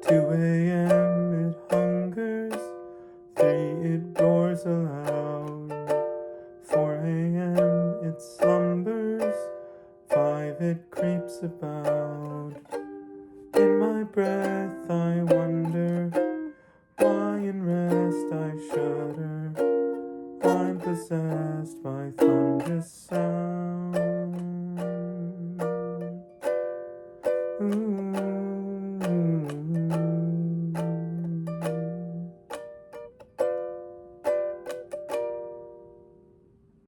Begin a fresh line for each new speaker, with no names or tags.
2 a.m. it hungers, 3 it roars aloud, 4 a.m. it slumbers, 5 it creeps about. In my breath I wonder, why in rest I shudder, I'm possessed by thunderous sound. Ooh.